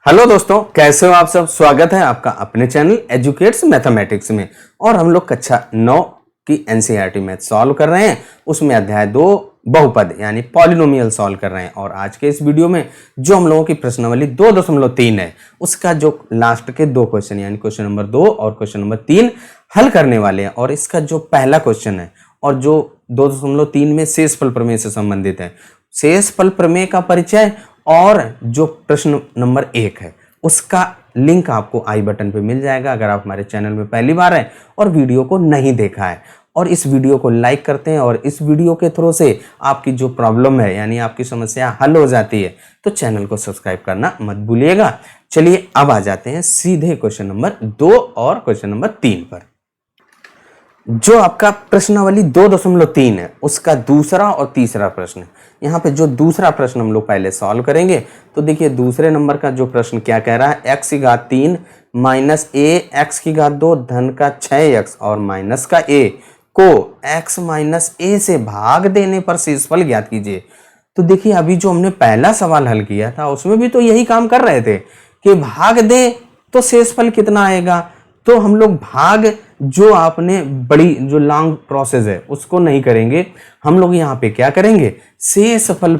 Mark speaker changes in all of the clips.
Speaker 1: Hello दोस्तों, कैसे हो आप सब। स्वागत है आपका अपने चैनल एजुकेट्स मैथमेटिक्स में। और हम लोग कक्षा 9 की एनसीईआरटी मैथ सॉल्व कर रहे हैं। उसमें अध्याय 2 बहुपद यानी पॉलिनोमियल सॉल्व कर रहे हैं। और आज के इस वीडियो में जो हम लोगों की प्रश्नावली 2.3 है, उसका जो लास्ट के 2 क्वेश्चन यानी क्वेश्चन नंबर 2 और क्वेश्चन नंबर 3 हल करने वाले हैं। और इसका जो पहला क्वेश्चन है और जो 2.3 में शेषफल प्रमेय से संबंधित है, शेषफल प्रमेय का परिचय और जो प्रश्न नंबर 1 है उसका लिंक आपको आई बटन पे मिल जाएगा अगर आप हमारे चैनल में पहली बार हैं और वीडियो को नहीं देखा है। और इस वीडियो को लाइक करते हैं और इस वीडियो के थ्रू से आपकी जो प्रॉब्लम है यानी आपकी समस्या हल हो जाती है, तो चैनल को सब्सक्राइब करना मत भूलिएगा। चलिए अब आ जाते हैं सीधे क्वेश्चन नंबर 2 और क्वेश्चन नंबर 3 पर। जो आपका प्रश्नावली 2.3 है उसका दूसरा और तीसरा प्रश्न। यहाँ पे जो दूसरा प्रश्न हम लोग पहले सॉल्व करेंगे, तो देखिए दूसरे नंबर का जो प्रश्न क्या कह रहा है, x की घात 3 माइनस a x की घात 2 धन का 6x और माइनस का a को x माइनस a से भाग देने पर शेषफल ज्ञात कीजिए। तो देखिए अभी जो हमने पहला सवाल हल किया था उसमें भी तो यही काम कर रहे थे कि भाग दे तो शेषफल कितना आएगा। तो हम लोग भाग जो आपने बड़ी जो लॉन्ग प्रोसेस है उसको नहीं करेंगे, हम लोग यहाँ पे क्या करेंगे, शेषफल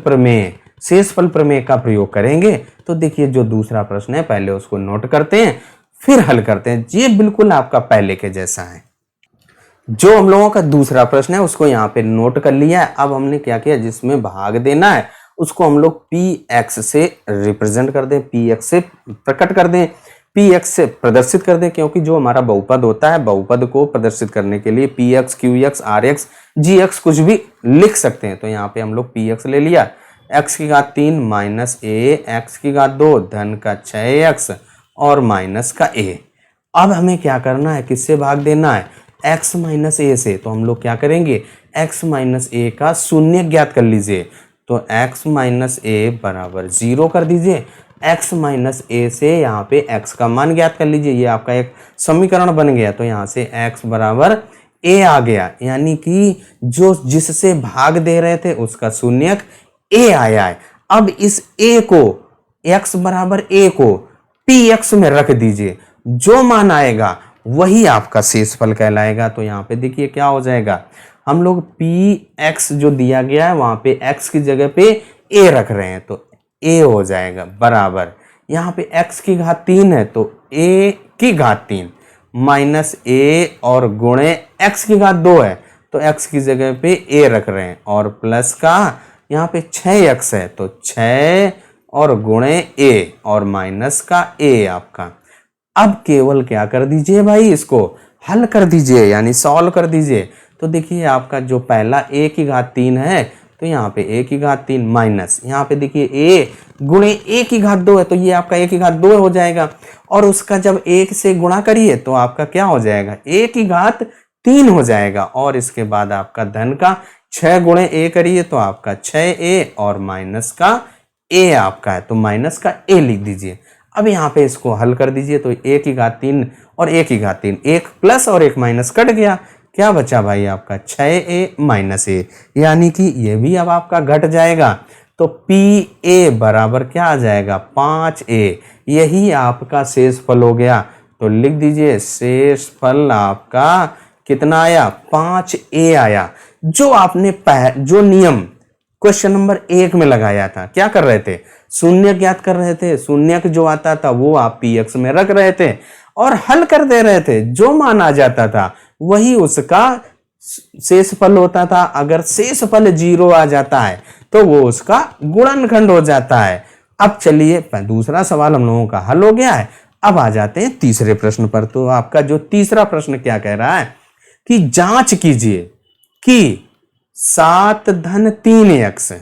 Speaker 1: प्रमेय का प्रयोग करेंगे। तो देखिए जो दूसरा प्रश्न है पहले उसको नोट करते हैं फिर हल करते हैं। ये बिल्कुल आपका पहले के जैसा है। जो हम लोगों का दूसरा प्रश्न है उसको यहाँ पे नोट कर लिया है। अब हमने क्या किया, जिसमें भाग देना है उसको हम लोग px से रिप्रेजेंट कर दें, px से प्रकट कर दें, px से प्रदर्शित कर दें। क्योंकि जो हमारा बहुपद होता है, बहुपद को प्रदर्शित करने के लिए px, qx, rx, gx कुछ भी लिख सकते हैं। तो यहाँ पे हम लोग px ले लिया, x की घात 3 माइनस a x की घात 2 धन का 6x और माइनस का a। अब हमें क्या करना है, किससे भाग देना है, x माइनस a से। तो हम लोग क्या करेंगे, x माइनस a का शून्य ज्ञात कर लीजिए। तो x माइनस a बराबर 0 कर दीजिए। x माइनस a से यहाँ पे x का मान ज्ञात कर लीजिए। ये आपका एक समीकरण बन गया। तो यहाँ से x बराबर a आ गया, यानी कि जो जिससे भाग दे रहे थे उसका शून्यक a आया है। अब इस a को, x बराबर a को px में रख दीजिए। जो मान आएगा वही आपका शेषफल कहलाएगा। तो यहाँ पे देखिए क्या हो जाएगा, हम लोग px जो दिया गया है वहां पे x की जगह पे a रख रहे हैं, तो a हो जाएगा बराबर, यहाँ पे x की घात 3 है तो a की घात 3 माइनस a और गुणे x की घात 2 है तो x की जगह पे a रख रहे हैं, और प्लस का यहाँ पे 6x है तो 6 और गुणे a और माइनस का a आपका। अब केवल क्या कर दीजिए भाई, इसको हल कर दीजिए यानी सॉल्व कर दीजिए। तो देखिए आपका जो पहला a की घात 3 है तो यहाँ पे a की घात 3 माइनस, यहाँ पे देखिए a गुणे a की घात 2 है तो ये आपका a की घात 2 हो जाएगा। और उसका जब 1 से गुणा करिए तो आपका क्या हो जाएगा, a की घात 3 हो जाएगा। और इसके बाद आपका धन का 6 गुणे a करिए तो आपका 6a और माइनस का a आपका है, तो माइनस का a लिख दीजिए। अब यहाँ पे इसको हल कर दीजिए तो a की घात 3 और a की घात 3, एक प्लस और एक माइनस कट गया, क्या बचा भाई आपका 6a माइनस a, यानी कि ये भी अब आपका घट जाएगा। तो pa बराबर क्या आ जाएगा, 5a। यही आपका शेषफल हो गया। तो लिख दीजिए शेषफल आपका कितना आया, 5a आया। जो आपने जो नियम क्वेश्चन नंबर 1 में लगाया था, क्या कर रहे थे, शून्य ज्ञात कर रहे थे। शून्य जो आता था वो आप px में रख रहे थे और हल कर दे रहे थे। जो मान आ जाता था वही उसका शेषफल होता था। अगर शेषफल 0 आ जाता है तो वो उसका गुणनखंड हो जाता है। अब चलिए दूसरा सवाल हम लोगों का हल हो गया है। अब आ जाते हैं तीसरे प्रश्न पर। तो आपका जो तीसरा प्रश्न क्या कह रहा है कि जांच कीजिए कि 7 धन 3x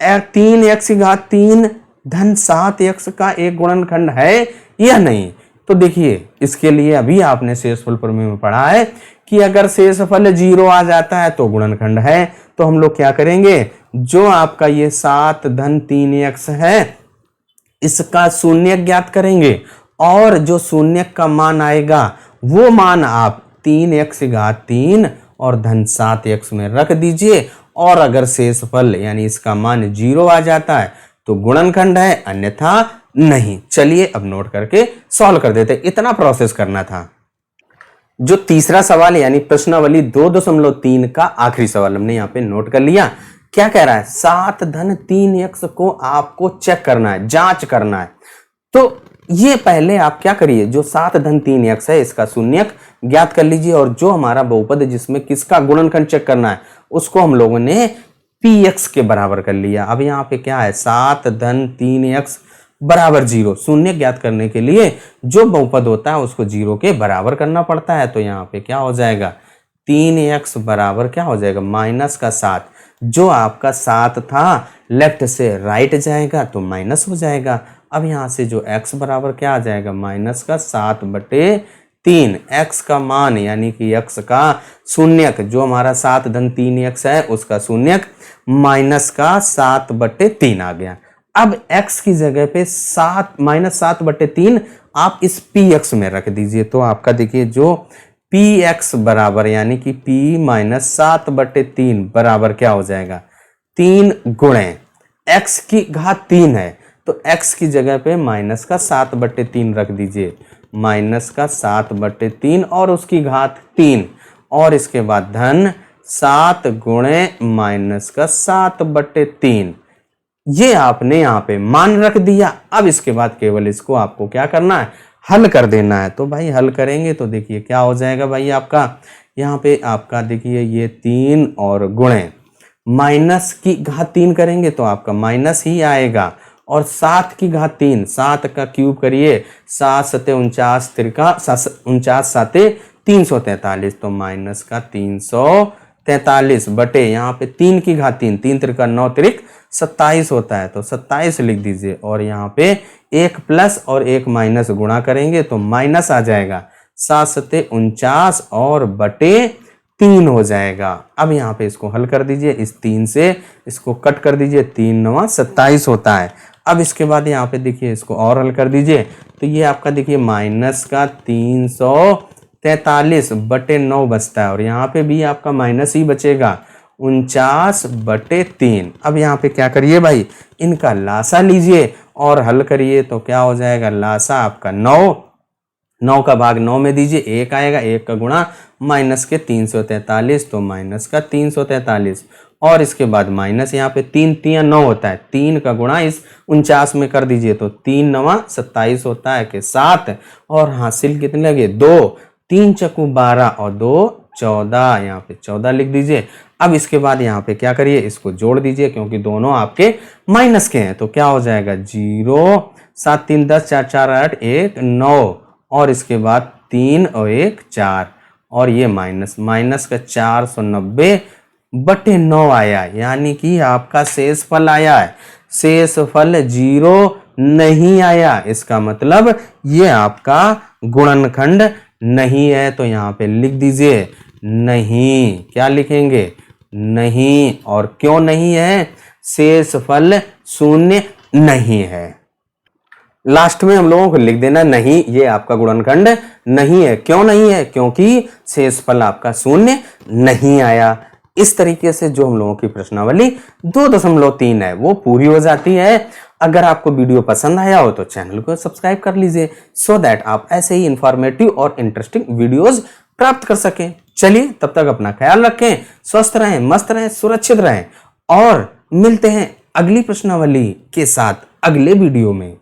Speaker 1: 3x की घात 3 धन 7x का एक गुणनखंड है या नहीं। तो देखिए इसके लिए अभी आपने शेषफल प्रमेय में पढ़ा है कि अगर शेषफल 0 आ जाता है तो गुणनखंड है। तो हम लोग क्या करेंगे, जो आपका ये 7 धन 3x है इसका शून्य ज्ञात करेंगे, और जो शून्य का मान आएगा वो मान आप 3x की घात 3 और धन 7x में रख दीजिए। और अगर शेषफल यानी इसका मान 0 आ जाता है तो गुणनखंड है, अन्यथा नहीं। चलिए अब नोट करके सॉल्व कर देते, इतना प्रोसेस करना था। जो तीसरा सवाल यानी प्रश्नावली 2.3 का आखिरी सवाल हमने यहाँ पे नोट कर लिया। क्या कह रहा है, 7 धन 3x को आपको चेक करना है, जांच करना है। तो ये पहले आप क्या करिए, जो 7 धन 3x है इसका शून्यक ज्ञात कर लीजिए, और जो हमारा बहुपद जिसमें किसका गुणनखंड चेक करना है उसको हम लोगों ने px के बराबर कर लिया। अब यहाँ पे क्या है, 7 धन 3x बराबर 0। शून्य ज्ञात करने के लिए जो बहुपद होता है उसको 0 के बराबर करना पड़ता है। तो यहाँ पे क्या हो जाएगा, 3x बराबर क्या हो जाएगा, माइनस का 7। जो आपका 7 था लेफ्ट से राइट जाएगा तो माइनस हो जाएगा। अब यहाँ से जो x बराबर क्या आ जाएगा, माइनस का 7/3। x का मान यानी कि x का शून्यक, जो हमारा 7 धन 3x है उसका शून्यक माइनस का 7/3 आ गया। अब x की जगह पे -7/3 आप इस px में रख दीजिए। तो आपका देखिए जो px बराबर यानी कि p -7/3 बराबर क्या हो जाएगा, 3 गुणे x की घात 3 है तो x की जगह पे माइनस का 7/3 रख दीजिए, माइनस का 7/3 और उसकी घात 3, और इसके बाद धन 7 गुणे माइनस का 7/3। ये आपने यहाँ पे मान रख दिया। अब इसके बाद केवल इसको आपको क्या करना है, हल कर देना है। तो भाई हल करेंगे तो देखिए क्या हो जाएगा भाई, आपका यहाँ पे आपका देखिए ये 3 और गुणे माइनस की घात 3 करेंगे तो आपका माइनस ही आएगा, और 7 की घात 3, 7 का क्यूब करिए, 7 सते 49 त्रिका 49 साते 343, तो माइनस का 343 बटे यहाँ पे 3 की घात 3, 3 त्रिका 9 त्रिक 27 होता है तो 27 लिख दीजिए, और यहाँ पे एक प्लस और एक माइनस गुणा करेंगे तो माइनस आ जाएगा, 7 सते 49 और बटे 3 हो जाएगा। अब यहाँ पे इसको हल कर दीजिए, इस 3 से इसको कट कर दीजिए, 3 9 27 होता है। अब इसके बाद यहाँ पे देखिए इसको और हल कर दीजिए तो ये आपका देखिए माइनस का 343 बटे 9 बचता है, और यहाँ पे भी आपका माइनस ही बचेगा, 49/3। अब यहाँ पे क्या करिए भाई, इनका लासा लीजिए और हल करिए तो क्या हो जाएगा, लासा आपका 9, 9 का भाग 9 में दीजिए, 1 आएगा, 1 का गुणा माइनस के 343 तो माइनस का 343, और इसके बाद माइनस यहाँ पे 3 3 9 होता है, 3 का गुणा इस 49 में कर दीजिए तो 3 9 27 होता है के 7, और हासिल कितने लगे 2, 3 चक्कू 12 और 2 14, यहाँ पे 14 लिख दीजिए। अब इसके बाद यहाँ पे क्या करिए, इसको जोड़ दीजिए क्योंकि दोनों आपके माइनस के हैं, तो क्या हो जाएगा 0 7 3 10 4 4 8 1 9, और इसके बाद 3 और 1 4, और ये माइनस का 490/9 आया, यानी कि आपका शेष फल आया है। शेष फल 0 नहीं आया, इसका मतलब ये आपका गुणनखंड नहीं है। तो यहाँ पे लिख दीजिए नहीं, क्या लिखेंगे, नहीं। और क्यों नहीं है, शेष फल 0 नहीं है। लास्ट में हम लोगों को लिख देना नहीं, ये आपका गुणनखंड नहीं है। क्यों नहीं है, क्योंकि शेषफल आपका 0 नहीं आया। इस तरीके से जो हम लोगों की प्रश्नावली 2.3 है वो पूरी हो जाती है। अगर आपको वीडियो पसंद आया हो तो चैनल को सब्सक्राइब कर लीजिए, सो दैट आप ऐसे ही इंफॉर्मेटिव और इंटरेस्टिंग वीडियोस प्राप्त कर सकें। चलिए तब तक अपना ख्याल रखें, स्वस्थ रहें, मस्त रहें, सुरक्षित रहें, और मिलते हैं अगली प्रश्नावली के साथ अगले वीडियो में।